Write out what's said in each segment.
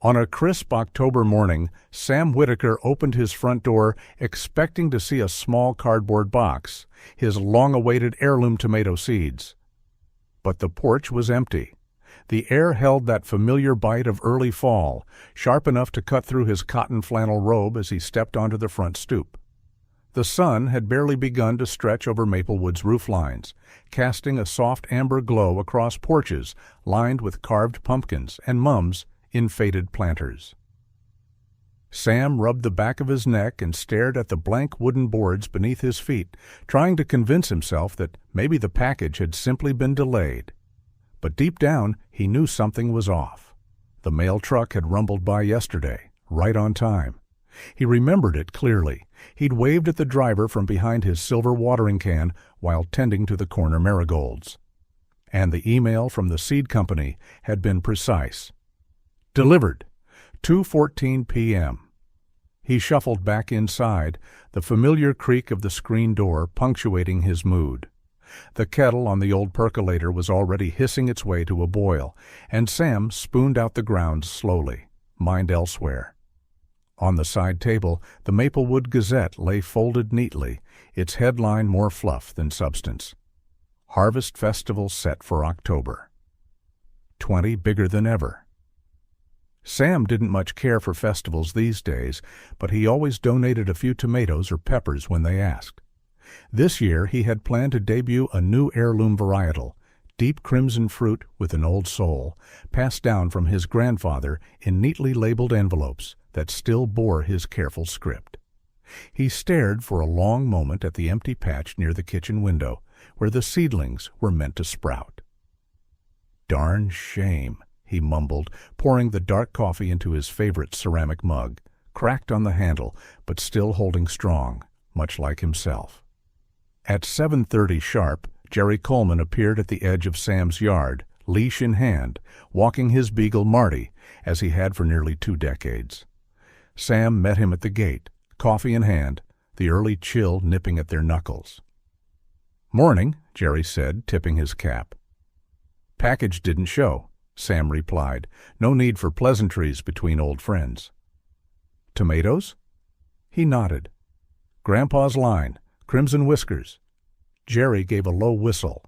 On a crisp October morning, Sam Whitaker opened his front door expecting to see a small cardboard box, his long-awaited heirloom tomato seeds. But the porch was empty. The air held that familiar bite of early fall, sharp enough to cut through his cotton flannel robe as he stepped onto the front stoop. The sun had barely begun to stretch over Maplewood's roof lines, casting a soft amber glow across porches lined with carved pumpkins and mums in faded planters. Sam rubbed the back of his neck and stared at the blank wooden boards beneath his feet, trying to convince himself that maybe the package had simply been delayed. But deep down, he knew something was off. The mail truck had rumbled by yesterday, right on time. He remembered it clearly. He'd waved at the driver from behind his silver watering can while tending to the corner marigolds. And the email from the seed company had been precise. Delivered, 2:14 p.m. He shuffled back inside, the familiar creak of the screen door punctuating his mood. The kettle on the old percolator was already hissing its way to a boil, and Sam spooned out the grounds slowly, mind elsewhere. On the side table, the Maplewood Gazette lay folded neatly, its headline more fluff than substance. Harvest Festival set for October. 20 bigger than ever. Sam didn't much care for festivals these days, but he always donated a few tomatoes or peppers when they asked. This year he had planned to debut a new heirloom varietal, deep crimson fruit with an old soul, passed down from his grandfather in neatly labeled envelopes that still bore his careful script. He stared for a long moment at the empty patch near the kitchen window, where the seedlings were meant to sprout. "Darn shame," he mumbled, pouring the dark coffee into his favorite ceramic mug, cracked on the handle, but still holding strong, much like himself. At 7:30 sharp, Jerry Coleman appeared at the edge of Sam's yard, leash in hand, walking his beagle Marty, as he had for nearly 2 decades. Sam met him at the gate, coffee in hand, the early chill nipping at their knuckles. "Morning," Jerry said, tipping his cap. "Package didn't show," Sam replied. "No need for pleasantries between old friends." "Tomatoes?" He nodded. "Grandpa's line, crimson whiskers." Jerry gave a low whistle.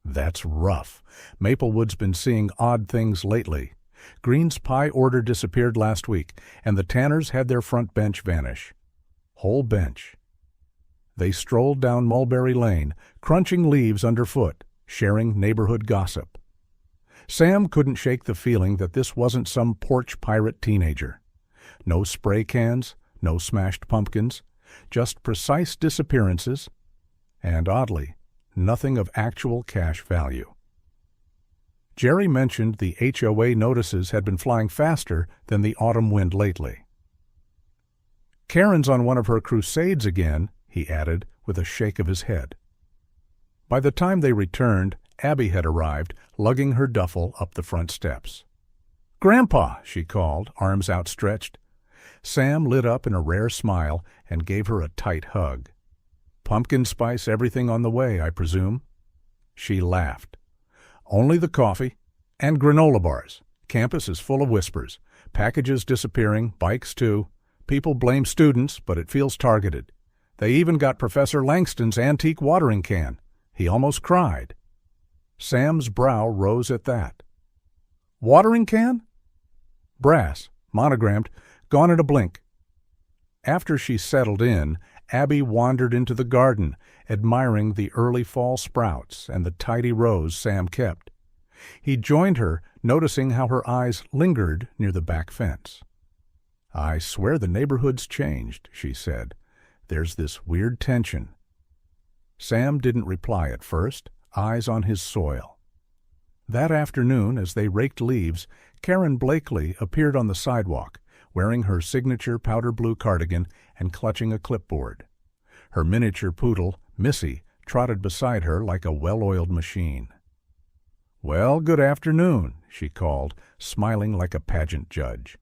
"That's rough. Maplewood's been seeing odd things lately. Green's pie order disappeared last week, and the Tanners had their front bench vanish. Whole bench." They strolled down Mulberry Lane, crunching leaves underfoot, sharing neighborhood gossip. Sam couldn't shake the feeling that this wasn't some porch pirate teenager. No spray cans, no smashed pumpkins, just precise disappearances, and oddly, nothing of actual cash value. Jerry mentioned the HOA notices had been flying faster than the autumn wind lately. "Karen's on one of her crusades again," he added with a shake of his head. By the time they returned, Abby had arrived, lugging her duffel up the front steps. "Grandpa," she called, arms outstretched. Sam lit up in a rare smile and gave her a tight hug. "Pumpkin spice everything on the way, I presume?" She laughed. "Only the coffee. And granola bars. Campus is full of whispers. Packages disappearing, bikes too. People blame students, but it feels targeted. They even got Professor Langston's antique watering can. He almost cried." Sam's brow rose at that. "Watering can?" "Brass, monogrammed, gone in a blink." After she settled in, Abby wandered into the garden, admiring the early fall sprouts and the tidy rows Sam kept. He joined her, noticing how her eyes lingered near the back fence. "I swear the neighborhood's changed," she said. "There's this weird tension." Sam didn't reply at first, eyes on his soil. That afternoon, as they raked leaves, Karen Blakely appeared on the sidewalk, wearing her signature powder blue cardigan and clutching a clipboard. Her miniature poodle, Missy, trotted beside her like a well-oiled machine. "Well, good afternoon," she called, smiling like a pageant judge.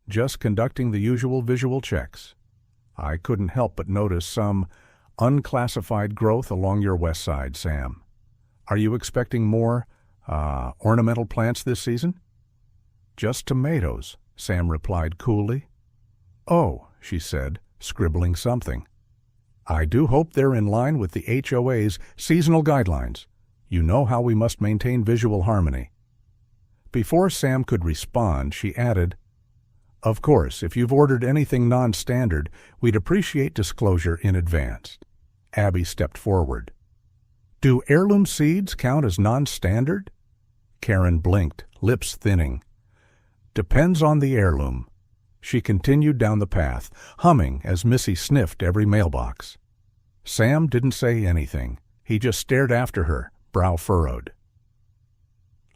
"Just conducting the usual visual checks. I couldn't help but notice some unclassified growth along your west side, Sam. Are you expecting more, ornamental plants this season?" "Just tomatoes," Sam replied coolly. "Oh," she said, scribbling something. "I do hope they're in line with the HOA's seasonal guidelines. You know how we must maintain visual harmony." Before Sam could respond, she added, "Of course, if you've ordered anything non-standard, we'd appreciate disclosure in advance." Abby stepped forward. "Do heirloom seeds count as non-standard?" Karen blinked, lips thinning. "Depends on the heirloom." She continued down the path, humming as Missy sniffed every mailbox. Sam didn't say anything. He just stared after her, brow furrowed.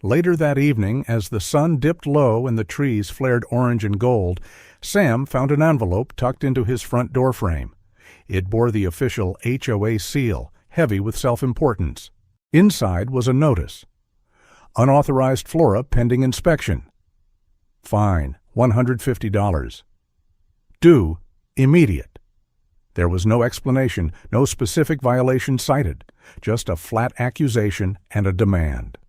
Later that evening, as the sun dipped low and the trees flared orange and gold, Sam found an envelope tucked into his front door frame. It bore the official HOA seal, heavy with self-importance. Inside was a notice. "Unauthorized flora pending inspection. Fine, $150. Due, immediate." There was no explanation, no specific violation cited, just a flat accusation and a demand.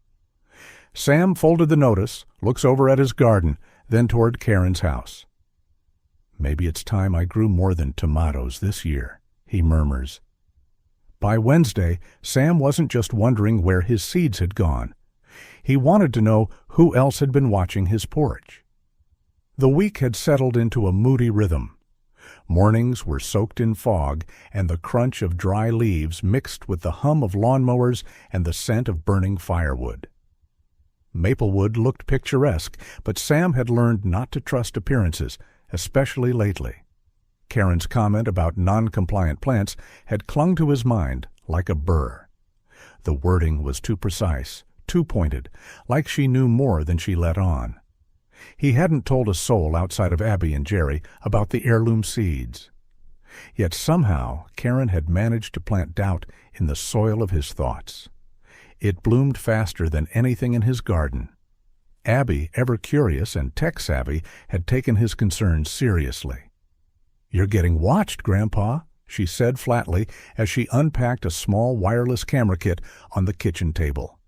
Sam folded the notice, looks over at his garden, then toward Karen's house. "Maybe it's time I grew more than tomatoes this year," he murmurs. By Wednesday, Sam wasn't just wondering where his seeds had gone. He wanted to know who else had been watching his porch. The week had settled into a moody rhythm. Mornings were soaked in fog, and the crunch of dry leaves mixed with the hum of lawnmowers and the scent of burning firewood. Maplewood looked picturesque, but Sam had learned not to trust appearances, especially lately. Karen's comment about non-compliant plants had clung to his mind like a burr. The wording was too precise, too pointed, like she knew more than she let on. He hadn't told a soul outside of Abby and Jerry about the heirloom seeds. Yet somehow Karen had managed to plant doubt in the soil of his thoughts. It bloomed faster than anything in his garden. Abby, ever curious and tech-savvy, had taken his concerns seriously. "You're getting watched, Grandpa," she said flatly as she unpacked a small wireless camera kit on the kitchen table.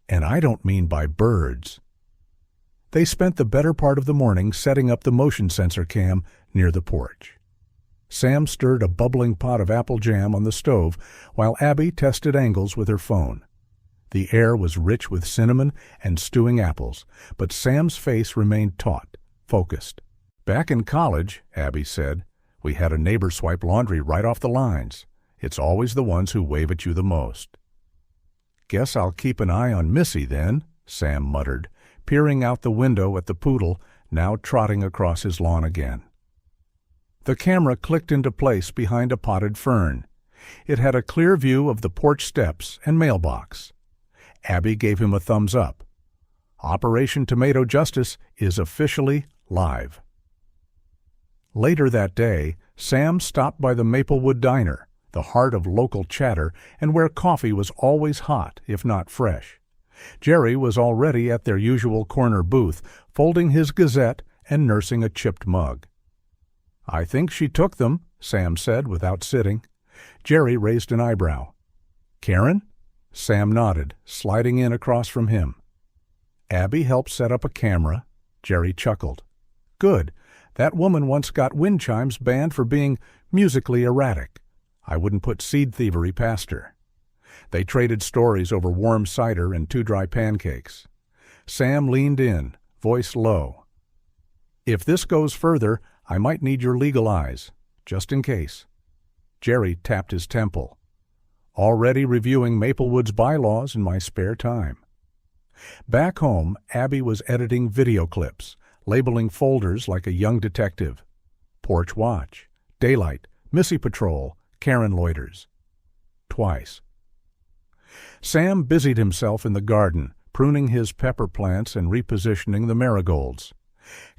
"And I don't mean by birds." They spent the better part of the morning setting up the motion sensor cam near the porch. Sam stirred a bubbling pot of apple jam on the stove while Abby tested angles with her phone. The air was rich with cinnamon and stewing apples, but Sam's face remained taut, focused. "Back in college," Abby said, "we had a neighbor swipe laundry right off the lines. It's always the ones who wave at you the most." "Guess I'll keep an eye on Missy then," Sam muttered, peering out the window at the poodle, now trotting across his lawn again. The camera clicked into place behind a potted fern. It had a clear view of the porch steps and mailbox. Abby gave him a thumbs up. Operation Tomato Justice is officially live. Later that day, Sam stopped by the Maplewood Diner, the heart of local chatter and where coffee was always hot, if not fresh. Jerry was already at their usual corner booth, folding his Gazette and nursing a chipped mug. "I think she took them," Sam said without sitting. Jerry raised an eyebrow. "Karen?" Sam nodded, sliding in across from him. "Abby helped set up a camera." Jerry chuckled. "Good. That woman once got wind chimes banned for being musically erratic. I wouldn't put seed thievery past her." They traded stories over warm cider and 2 dry pancakes. Sam leaned in, voice low. "If this goes further, I might need your legal eyes, just in case." Jerry tapped his temple. "Already reviewing Maplewood's bylaws in my spare time." Back home, Abby was editing video clips, labeling folders like a young detective. Porch Watch, Daylight, Missy Patrol, Karen Loiters. Twice. Sam busied himself in the garden, pruning his pepper plants and repositioning the marigolds.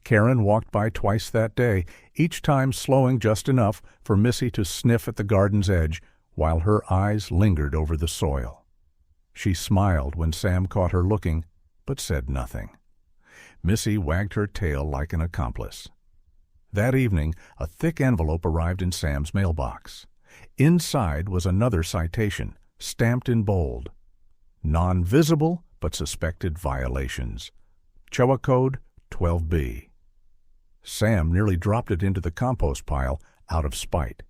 Karen walked by twice that day, each time slowing just enough for Missy to sniff at the garden's edge while her eyes lingered over the soil. She smiled when Sam caught her looking, but said nothing. Missy wagged her tail like an accomplice. That evening, a thick envelope arrived in Sam's mailbox. Inside was another citation, stamped in bold. Non-visible, but suspected violations. HOA Code 12B. Sam nearly dropped it into the compost pile out of spite.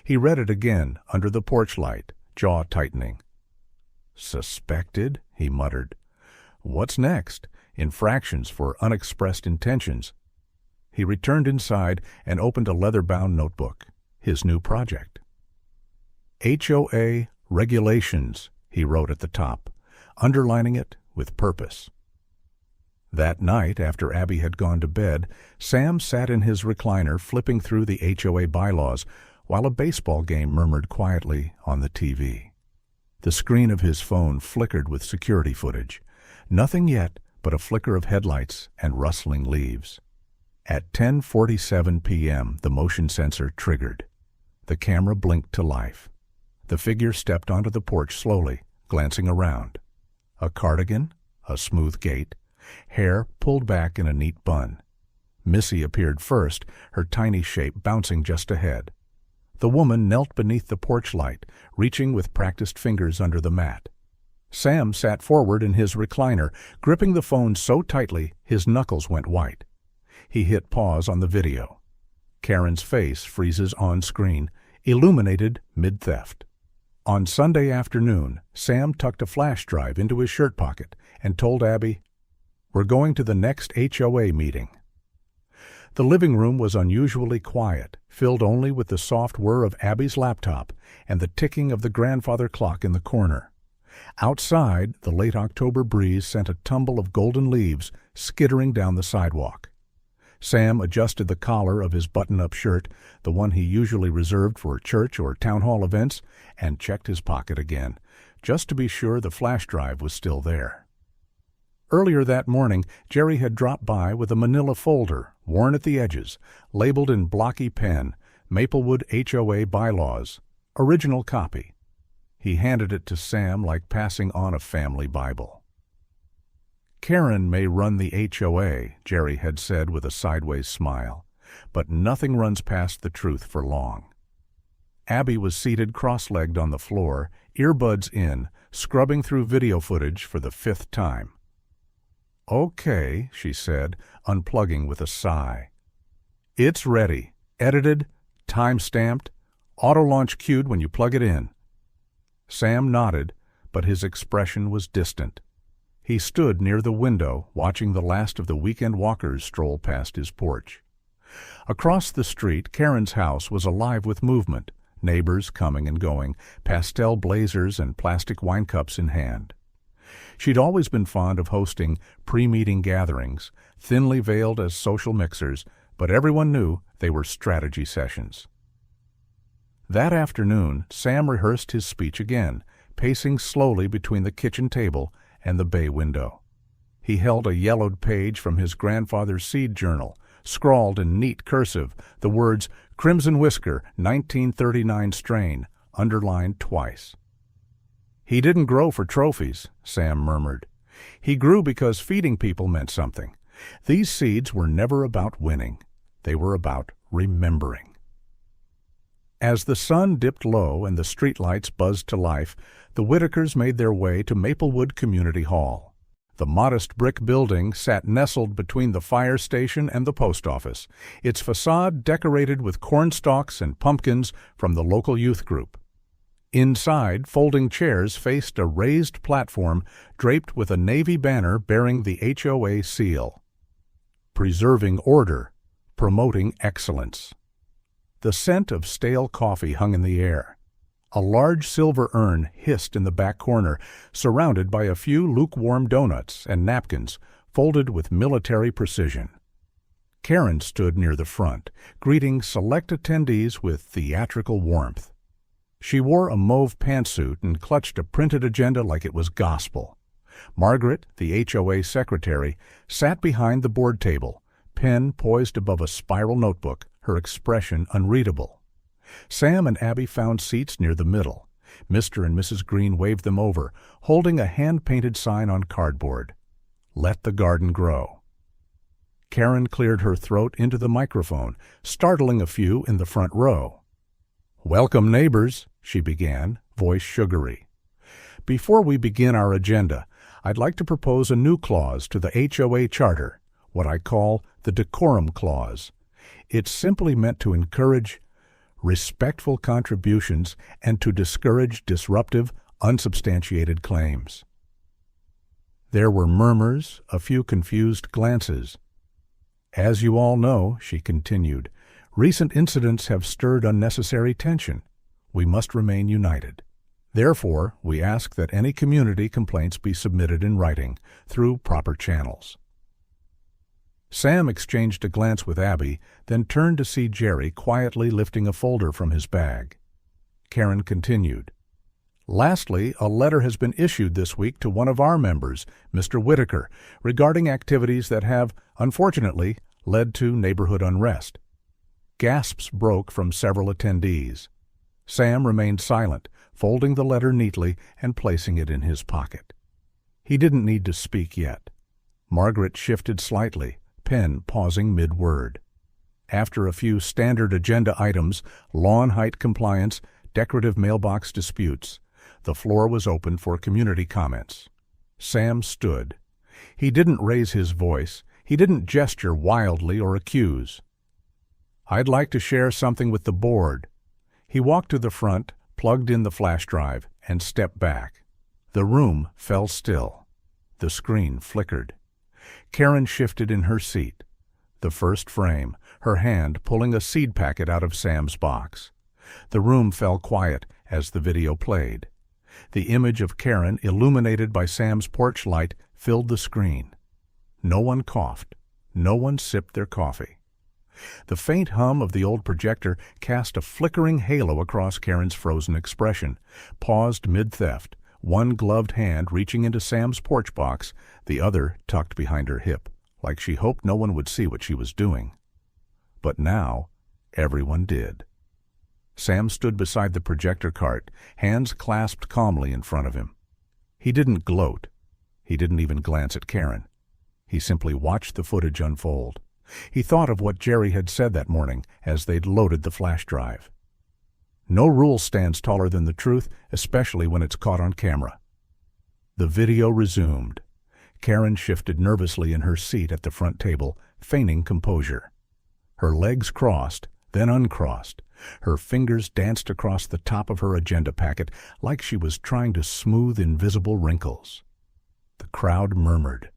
He read it again under the porch light, jaw tightening. Suspected, he muttered. What's next? Infractions for unexpressed intentions. He returned inside and opened a leather-bound notebook, his new project. HOA regulations, he wrote at the top, underlining it with purpose. That night, after Abby had gone to bed, Sam sat in his recliner flipping through the HOA bylaws while a baseball game murmured quietly on the TV. The screen of his phone flickered with security footage. Nothing yet but a flicker of headlights and rustling leaves. At 10:47 p.m., the motion sensor triggered. The camera blinked to life. The figure stepped onto the porch slowly, glancing around. A cardigan, a smooth gait, hair pulled back in a neat bun. Missy appeared first, her tiny shape bouncing just ahead. The woman knelt beneath the porch light, reaching with practiced fingers under the mat. Sam sat forward in his recliner, gripping the phone so tightly his knuckles went white. He hit pause on the video. Karen's face freezes on screen, illuminated mid-theft. On Sunday afternoon, Sam tucked a flash drive into his shirt pocket and told Abby, "We're going to the next HOA meeting." The living room was unusually quiet, filled only with the soft whir of Abby's laptop and the ticking of the grandfather clock in the corner. Outside, the late October breeze sent a tumble of golden leaves skittering down the sidewalk. Sam adjusted the collar of his button-up shirt, the one he usually reserved for church or town hall events, and checked his pocket again, just to be sure the flash drive was still there. Earlier that morning, Jerry had dropped by with a manila folder, worn at the edges, labeled in blocky pen, Maplewood HOA Bylaws, original copy. He handed it to Sam like passing on a family Bible. "Karen may run the HOA," Jerry had said with a sideways smile, "but nothing runs past the truth for long." Abby was seated cross-legged on the floor, earbuds in, scrubbing through video footage for the 5th time. "Okay," she said, unplugging with a sigh. "It's ready, edited, time-stamped, auto-launch cued when you plug it in." Sam nodded, but his expression was distant. He stood near the window, watching the last of the weekend walkers stroll past his porch. Across the street, Karen's house was alive with movement, neighbors coming and going, pastel blazers and plastic wine cups in hand. She'd always been fond of hosting pre-meeting gatherings, thinly veiled as social mixers, but everyone knew they were strategy sessions. That afternoon, Sam rehearsed his speech again, pacing slowly between the kitchen table and the bay window. He held a yellowed page from his grandfather's seed journal, scrawled in neat cursive, the words "Crimson Whisker, 1939 strain," underlined twice. "He didn't grow for trophies," Sam murmured. "He grew because feeding people meant something. These seeds were never about winning. They were about remembering." As the sun dipped low and the streetlights buzzed to life, the Whitakers made their way to Maplewood Community Hall. The modest brick building sat nestled between the fire station and the post office, its facade decorated with corn stalks and pumpkins from the local youth group. Inside, folding chairs faced a raised platform draped with a navy banner bearing the HOA seal. Preserving order, promoting excellence. The scent of stale coffee hung in the air. A large silver urn hissed in the back corner, surrounded by a few lukewarm donuts and napkins folded with military precision. Karen stood near the front, greeting select attendees with theatrical warmth. She wore a mauve pantsuit and clutched a printed agenda like it was gospel. Margaret, the HOA secretary, sat behind the board table, pen poised above a spiral notebook, her expression unreadable. Sam and Abby found seats near the middle. Mr. and Mrs. Green waved them over, holding a hand-painted sign on cardboard. "Let the garden grow." Karen cleared her throat into the microphone, startling a few in the front row. "Welcome, neighbors," she began, voice sugary. "Before we begin our agenda, I'd like to propose a new clause to the HOA charter, what I call the decorum clause. It's simply meant to encourage respectful contributions and to discourage disruptive, unsubstantiated claims. There were murmurs, a few confused glances. As you all know, she continued, recent incidents have stirred unnecessary tension. We must remain united. Therefore, we ask that any community complaints be submitted in writing through proper channels. Sam exchanged a glance with Abby, then turned to see Jerry quietly lifting a folder from his bag. Karen continued, lastly, a letter has been issued this week to one of our members, Mr. Whitaker, regarding activities that have, unfortunately, led to neighborhood unrest. Gasps broke from several attendees. Sam remained silent, folding the letter neatly and placing it in his pocket. He didn't need to speak yet. Margaret shifted slightly, pen pausing mid-word. After a few standard agenda items, lawn height compliance, decorative mailbox disputes, the floor was open for community comments. Sam stood. He didn't raise his voice. He didn't gesture wildly or accuse. I'd like to share something with the board. He walked to the front, plugged in the flash drive, and stepped back. The room fell still. The screen flickered. Karen shifted in her seat. The first frame, her hand pulling a seed packet out of Sam's box. The room fell quiet as the video played. The image of Karen, illuminated by Sam's porch light, filled the screen. No one coughed. No one sipped their coffee. The faint hum of the old projector cast a flickering halo across Karen's frozen expression, paused mid-theft, one gloved hand reaching into Sam's porch box, the other tucked behind her hip, like she hoped no one would see what she was doing. But now, everyone did. Sam stood beside the projector cart, hands clasped calmly in front of him. He didn't gloat. He didn't even glance at Karen. He simply watched the footage unfold. He thought of what Jerry had said that morning as they'd loaded the flash drive. No rule stands taller than the truth, especially when it's caught on camera. The video resumed. Karen shifted nervously in her seat at the front table, feigning composure. Her legs crossed, then uncrossed. Her fingers danced across the top of her agenda packet like she was trying to smooth invisible wrinkles. The crowd murmured.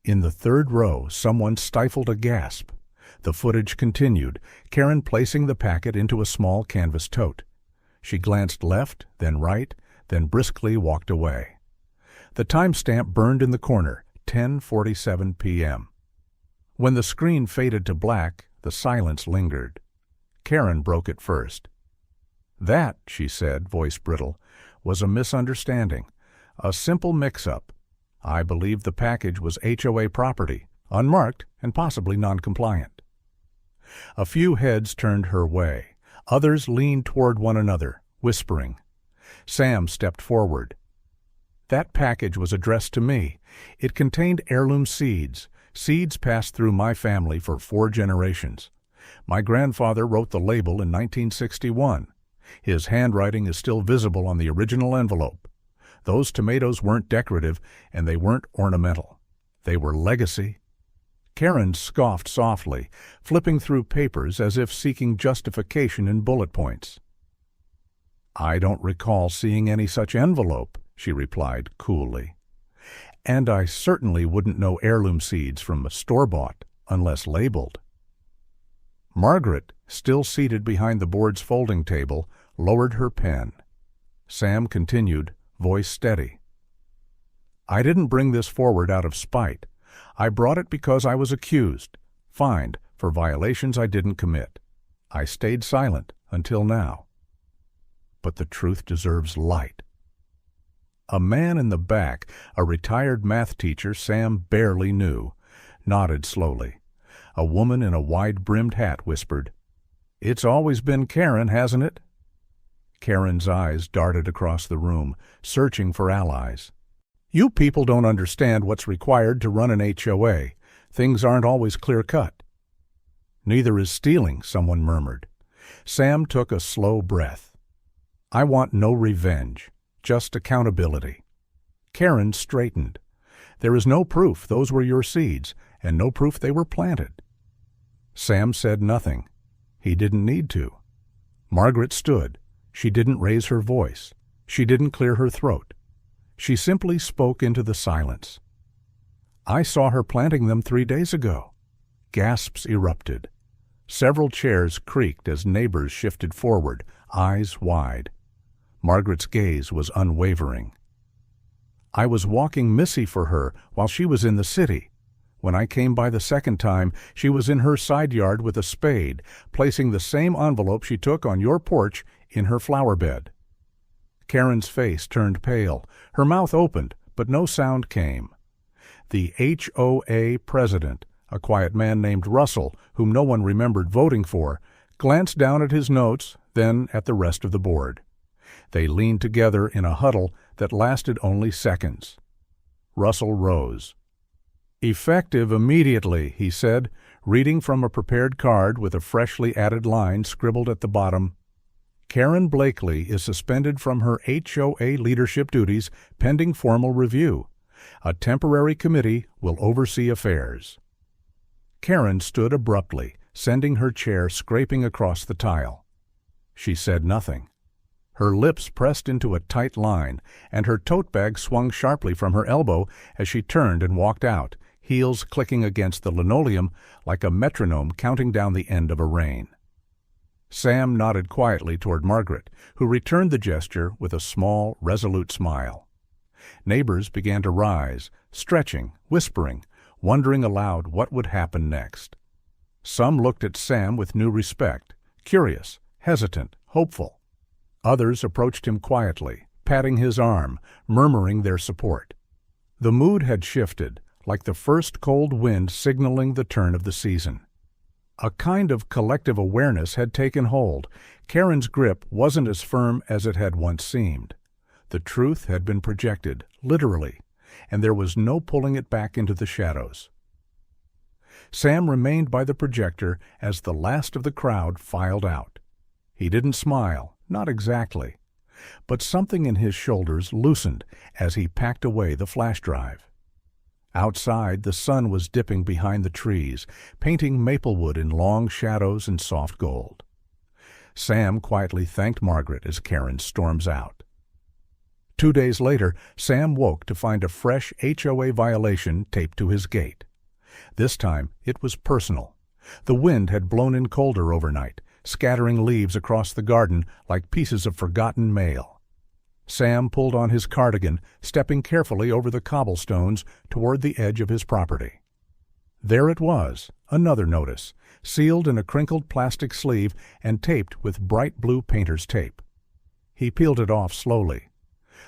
In the third row, someone stifled a gasp. The footage continued, Karen placing the packet into a small canvas tote. She glanced left, then right, then briskly walked away. The timestamp burned in the corner, 10:47 p.m. When the screen faded to black, the silence lingered. Karen broke it first. That, she said, voice brittle, was a misunderstanding, a simple mix-up. I believe the package was HOA property, unmarked and possibly non-compliant. A few heads turned her way. Others leaned toward one another, whispering. Sam stepped forward. That package was addressed to me. It contained heirloom seeds, seeds passed through my family for 4 generations. My grandfather wrote the label in 1961. His handwriting is still visible on the original envelope. Those tomatoes weren't decorative, and they weren't ornamental. They were legacy. Karen scoffed softly, flipping through papers as if seeking justification in bullet points. I don't recall seeing any such envelope, she replied coolly. And I certainly wouldn't know heirloom seeds from a store-bought, unless labeled. Margaret, still seated behind the board's folding table, lowered her pen. Sam continued, voice steady. I didn't bring this forward out of spite. I brought it because I was accused, fined for violations I didn't commit. I stayed silent until now. But the truth deserves light. A man in the back, a retired math teacher Sam barely knew, nodded slowly. A woman in a wide-brimmed hat whispered, It's always been Karen, hasn't it? Karen's eyes darted across the room, searching for allies. You people don't understand what's required to run an HOA. Things aren't always clear-cut. Neither is stealing, someone murmured. Sam took a slow breath. I want no revenge, just accountability. Karen straightened. There is no proof those were your seeds, and no proof they were planted. Sam said nothing. He didn't need to. Margaret stood. She didn't raise her voice. She didn't clear her throat. She simply spoke into the silence. "I saw her planting them 3 days ago." Gasps erupted. Several chairs creaked as neighbors shifted forward, eyes wide. Margaret's gaze was unwavering. "I was walking Missy for her while she was in the city. When I came by the second time, she was in her side yard with a spade, placing the same envelope she took on your porch in her flower bed." Karen's face turned pale. Her mouth opened, but no sound came. The HOA president, a quiet man named Russell, whom no one remembered voting for, glanced down at his notes, then at the rest of the board. They leaned together in a huddle that lasted only seconds. Russell rose. "Effective immediately," he said, reading from a prepared card with a freshly added line scribbled at the bottom. "Karen Blakely is suspended from her HOA leadership duties pending formal review. A temporary committee will oversee affairs." Karen stood abruptly, sending her chair scraping across the tile. She said nothing. Her lips pressed into a tight line, and her tote bag swung sharply from her elbow as she turned and walked out, heels clicking against the linoleum like a metronome counting down the end of a reign. Sam nodded quietly toward Margaret, who returned the gesture with a small, resolute smile. Neighbors began to rise, stretching, whispering, wondering aloud what would happen next. Some looked at Sam with new respect, curious, hesitant, hopeful. Others approached him quietly, patting his arm, murmuring their support. The mood had shifted, like the first cold wind signaling the turn of the season. A kind of collective awareness had taken hold. Karen's grip wasn't as firm as it had once seemed. The truth had been projected, literally, and there was no pulling it back into the shadows. Sam remained by the projector as the last of the crowd filed out. He didn't smile, not exactly, but something in his shoulders loosened as he packed away the flash drive. Outside, the sun was dipping behind the trees, painting Maplewood in long shadows and soft gold. Sam quietly thanked Margaret as Karen storms out. 2 days later, Sam woke to find a fresh HOA violation taped to his gate. This time, it was personal. The wind had blown in colder overnight, scattering leaves across the garden like pieces of forgotten mail. Sam pulled on his cardigan, stepping carefully over the cobblestones toward the edge of his property. There it was, another notice, sealed in a crinkled plastic sleeve and taped with bright blue painter's tape. He peeled it off slowly.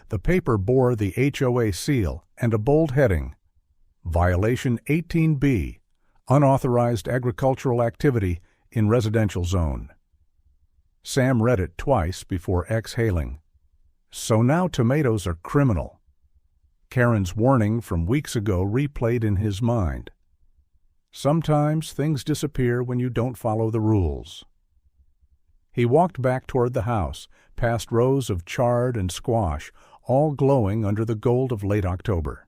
The paper bore the HOA seal and a bold heading, Violation 18B, Unauthorized Agricultural Activity in Residential Zone. Sam read it twice before exhaling. So now tomatoes are criminal. Karen's warning from weeks ago replayed in his mind. Sometimes things disappear when you don't follow the rules. He walked back toward the house, past rows of chard and squash, all glowing under the gold of late October.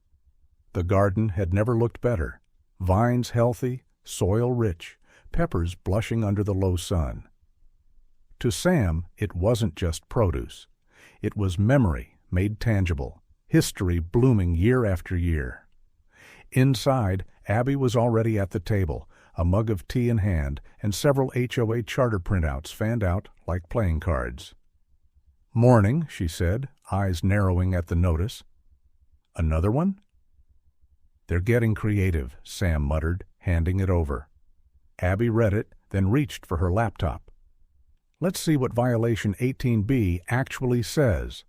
The garden had never looked better. Vines healthy, soil rich, peppers blushing under the low sun. To Sam, it wasn't just produce. It was memory made tangible, history blooming year after year. Inside, Abby was already at the table, a mug of tea in hand, and several HOA charter printouts fanned out like playing cards. "Morning," she said, eyes narrowing at the notice. "Another one?" "They're getting creative," Sam muttered, handing it over. Abby read it, then reached for her laptop. "Let's see what Violation 18B actually says."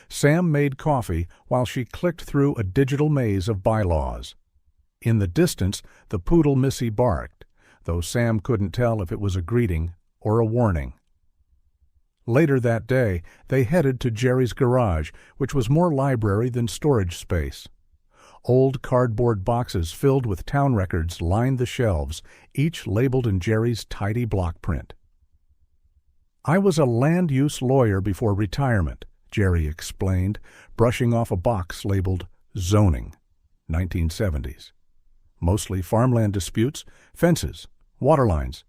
Sam made coffee while she clicked through a digital maze of bylaws. In the distance, the poodle Missy barked, though Sam couldn't tell if it was a greeting or a warning. Later that day, they headed to Jerry's garage, which was more library than storage space. Old cardboard boxes filled with town records lined the shelves, each labeled in Jerry's tidy block print. "I was a land use lawyer before retirement," Jerry explained, brushing off a box labeled Zoning, 1970s. Mostly farmland disputes, fences, water lines,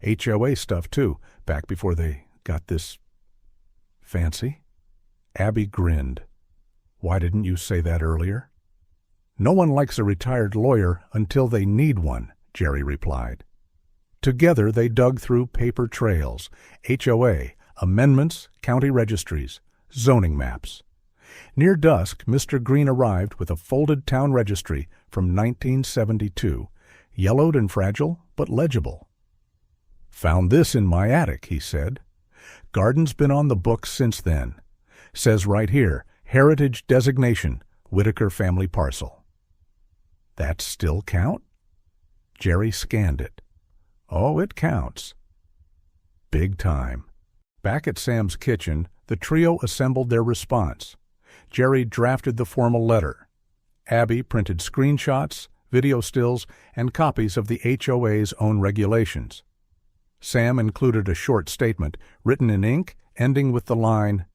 HOA stuff too, back before they got this fancy. Abby grinned. Why didn't you say that earlier? No one likes a retired lawyer until they need one, Jerry replied. Together they dug through paper trails, HOA, amendments, county registries, zoning maps. Near dusk, Mr. Green arrived with a folded town registry from 1972, yellowed and fragile, but legible. Found this in my attic, he said. Garden's been on the books since then. Says right here, Heritage Designation, Whitaker Family Parcel. That still count? Jerry scanned it. Oh, it counts. Big time. Back at Sam's kitchen, the trio assembled their response. Jerry drafted the formal letter. Abby printed screenshots, video stills, and copies of the HOA's own regulations. Sam included a short statement, written in ink, ending with the line,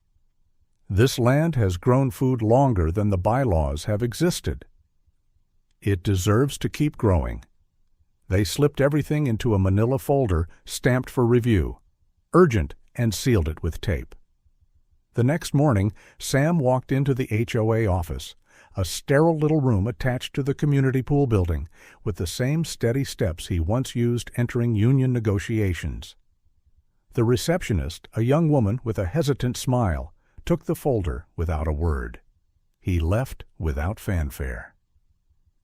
"This land has grown food longer than the bylaws have existed. It deserves to keep growing." They slipped everything into a manila folder stamped for review, urgent, and sealed it with tape. The next morning, Sam walked into the HOA office, a sterile little room attached to the community pool building, with the same steady steps he once used entering union negotiations. The receptionist, a young woman with a hesitant smile, took the folder without a word. He left without fanfare.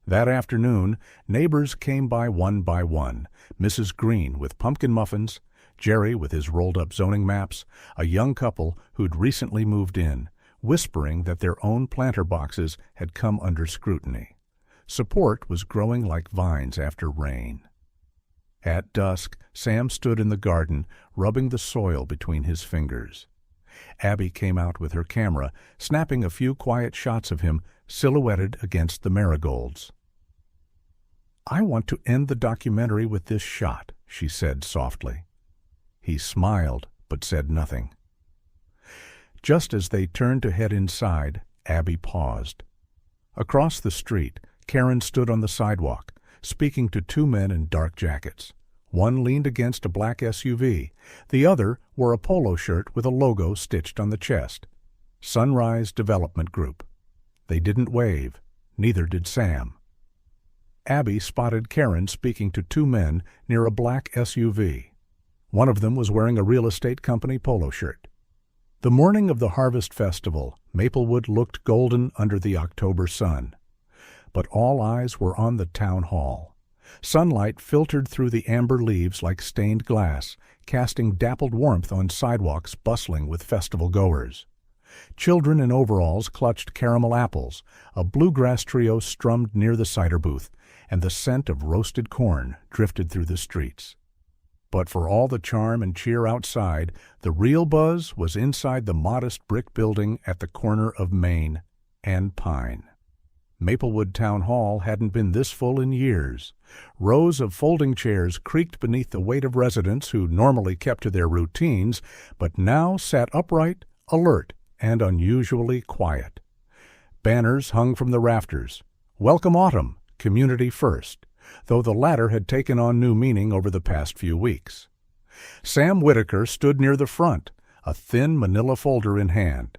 That afternoon, neighbors came by one, Mrs. Green with pumpkin muffins, Jerry with his rolled-up zoning maps, a young couple who'd recently moved in, whispering that their own planter boxes had come under scrutiny. Support was growing like vines after rain. At dusk, Sam stood in the garden, rubbing the soil between his fingers. Abby came out with her camera, snapping a few quiet shots of him silhouetted against the marigolds. "I want to end the documentary with this shot," she said softly. He smiled, but said nothing. Just as they turned to head inside, Abby paused. Across the street, Karen stood on the sidewalk, speaking to two men in dark jackets. One leaned against a black SUV. The other wore a polo shirt with a logo stitched on the chest. Sunrise Development Group. They didn't wave. Neither did Sam. Abby spotted Karen speaking to two men near a black SUV. One of them was wearing a real estate company polo shirt. The morning of the Harvest Festival, Maplewood looked golden under the October sun. But all eyes were on the town hall. Sunlight filtered through the amber leaves like stained glass, casting dappled warmth on sidewalks bustling with festival goers. Children in overalls clutched caramel apples, a bluegrass trio strummed near the cider booth, and the scent of roasted corn drifted through the streets. But for all the charm and cheer outside, the real buzz was inside the modest brick building at the corner of Main and Pine. Maplewood Town Hall hadn't been this full in years. Rows of folding chairs creaked beneath the weight of residents who normally kept to their routines, but now sat upright, alert, and unusually quiet. Banners hung from the rafters. "Welcome Autumn, Community First," though the latter had taken on new meaning over the past few weeks. Sam Whitaker stood near the front, a thin manila folder in hand.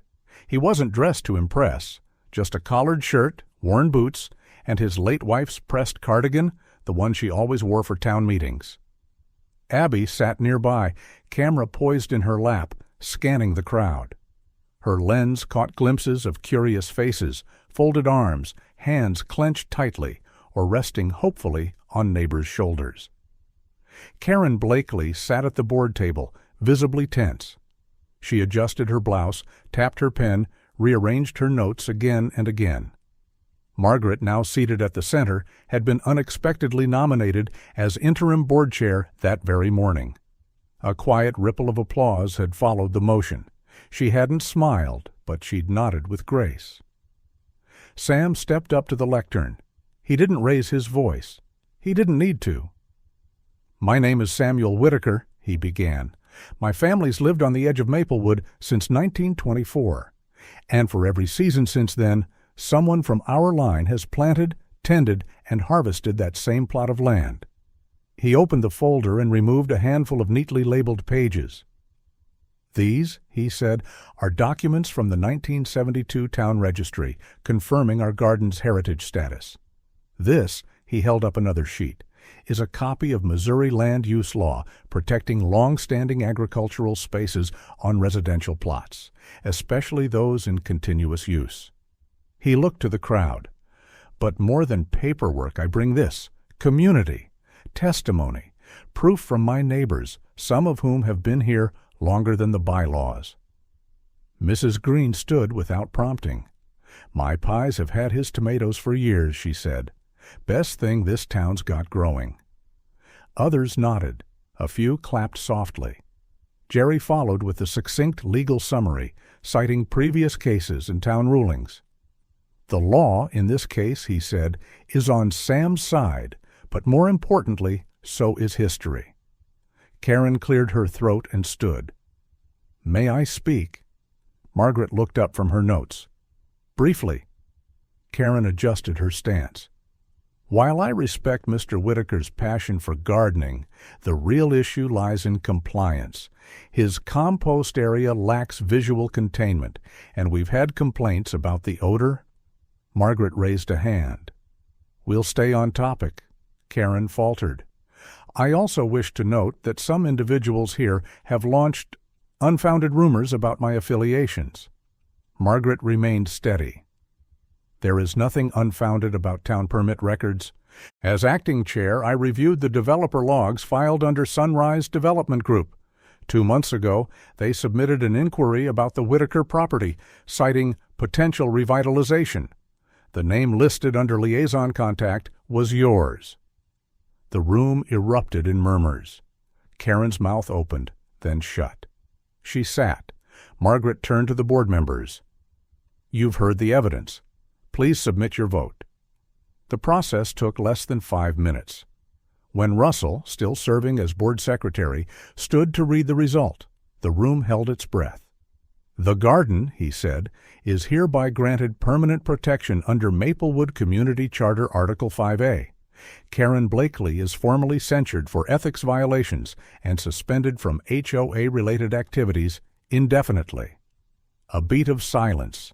He wasn't dressed to impress, just a collared shirt, worn boots, and his late wife's pressed cardigan, the one she always wore for town meetings. Abby sat nearby, camera poised in her lap, scanning the crowd. Her lens caught glimpses of curious faces, folded arms, hands clenched tightly, or resting hopefully on neighbors' shoulders. Karen Blakely sat at the board table, visibly tense. She adjusted her blouse, tapped her pen, rearranged her notes again and again. Margaret, now seated at the center, had been unexpectedly nominated as interim board chair that very morning. A quiet ripple of applause had followed the motion. She hadn't smiled, but she'd nodded with grace. Sam stepped up to the lectern. He didn't raise his voice. He didn't need to. "My name is Samuel Whitaker," he began. "My family's lived on the edge of Maplewood since 1924. And for every season since then, someone from our line has planted, tended, and harvested that same plot of land. He opened the folder and removed a handful of neatly labeled pages. "These," he said, "are documents from the 1972 Town Registry confirming our garden's heritage status. This," he held up another sheet, "is a copy of Missouri land use law protecting long-standing agricultural spaces on residential plots, especially those in continuous use." He looked to the crowd. "But more than paperwork, I bring this: community, testimony, proof from my neighbors, some of whom have been here longer than the bylaws." Mrs. Green stood without prompting. "My pies have had his tomatoes for years," she said. "Best thing this town's got growing." Others nodded. A few clapped softly. Jerry followed with a succinct legal summary, citing previous cases and town rulings. "The law, in this case," he said, "is on Sam's side, but more importantly, so is history." Karen cleared her throat and stood. "May I speak?" Margaret looked up from her notes. "Briefly." Karen adjusted her stance. "While I respect Mr. Whitaker's passion for gardening, the real issue lies in compliance. His compost area lacks visual containment, and we've had complaints about the odor." Margaret raised a hand. "We'll stay on topic," Karen faltered. "I also wish to note that some individuals here have launched unfounded rumors about my affiliations." Margaret remained steady. "There is nothing unfounded about town permit records. As acting chair, I reviewed the developer logs filed under Sunrise Development Group. 2 months ago, they submitted an inquiry about the Whitaker property, citing potential revitalization. The name listed under liaison contact was yours." The room erupted in murmurs. Karen's mouth opened, then shut. She sat. Margaret turned to the board members. "You've heard the evidence. Please submit your vote." The process took less than 5 minutes. When Russell, still serving as board secretary, stood to read the result, the room held its breath. "The garden," he said, "is hereby granted permanent protection under Maplewood Community Charter Article 5A. Karen Blakely is formally censured for ethics violations and suspended from HOA-related activities indefinitely." A beat of silence.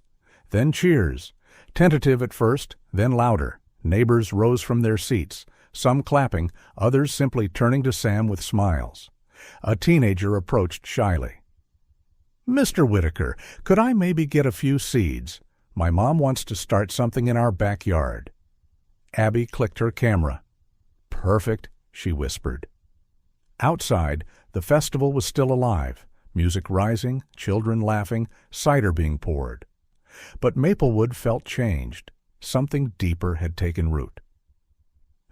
Then cheers. Tentative at first, then louder. Neighbors rose from their seats, some clapping, others simply turning to Sam with smiles. A teenager approached shyly. "Mr. Whitaker, could I maybe get a few seeds? My mom wants to start something in our backyard." Abby clicked her camera. "Perfect," she whispered. Outside, the festival was still alive, music rising, children laughing, cider being poured. But Maplewood felt changed. Something deeper had taken root.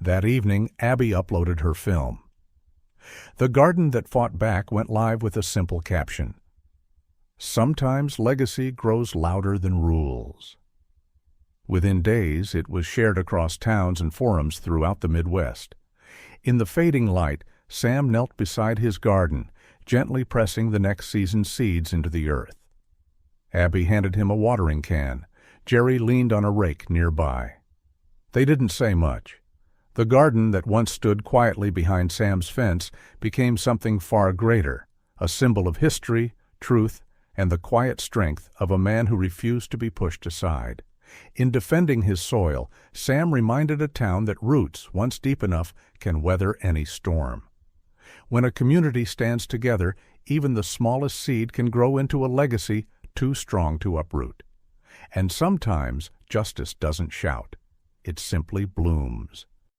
That evening, Abby uploaded her film. The Garden That Fought Back went live with a simple caption: "Sometimes legacy grows louder than rules." Within days, it was shared across towns and forums throughout the Midwest. In the fading light, Sam knelt beside his garden, gently pressing the next season's seeds into the earth. Abby handed him a watering can. Jerry leaned on a rake nearby. They didn't say much. The garden that once stood quietly behind Sam's fence became something far greater, a symbol of history, truth, and the quiet strength of a man who refused to be pushed aside. In defending his soil, Sam reminded a town that roots, once deep enough, can weather any storm. When a community stands together, even the smallest seed can grow into a legacy too strong to uproot. And sometimes justice doesn't shout. It simply blooms.